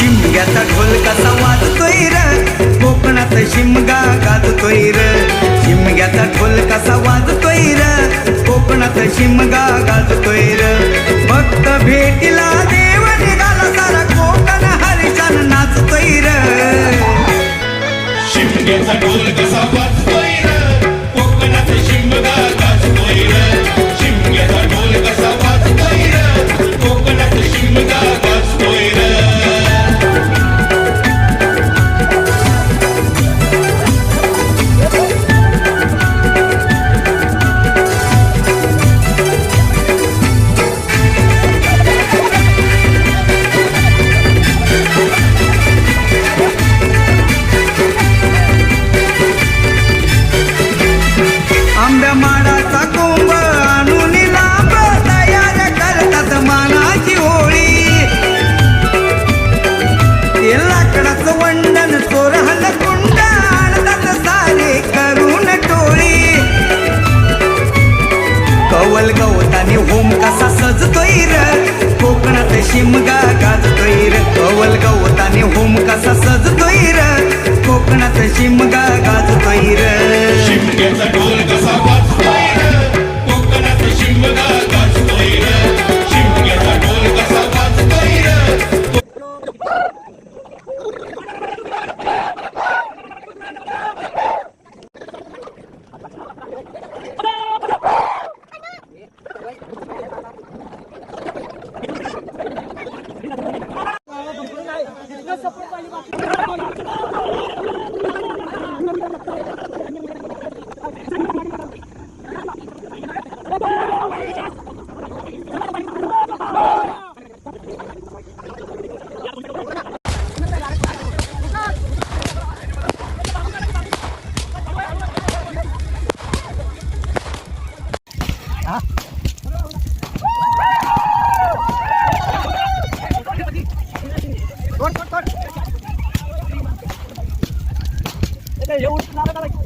शिमग्याचा ढोल कसा वाजतोय र, कोकणात शिमगा गाजतोय र. शिमग्याचा ढोल कसा वाजतोय र, कोकणात शिमगा गाजतोय र. भक्त भेटीला देव निघाला, सारा कोकण हरिचंद नाचतोय र. शिमग्याचा ढोल कसा वाजतोय र, कोकणात शिमगा गाजतोय र. शिमग्याचा ढोल कसा वाजतोय र, कोकणात शिमगा गाजतोय र. आंब्या माडाचा कोंब आणून लांब तयार करतात मानाची होळी. ते लाकडाचं वंडन चोरहल कुंड आणतात सारे करून टोळी. कवल गवताने होम कसा सजतोय र, कोकणात शिमगा गाजतोय र. कवल गवताने होम कसा सजतोय र, कोकणात शिमगा गाजतोय र. शिमग्याचा ढोल कसा वाजतोय र, कोकणात शिमगा गाजतोय र. शिमग्याचा ढोल कसा वाजतोय र. येऊन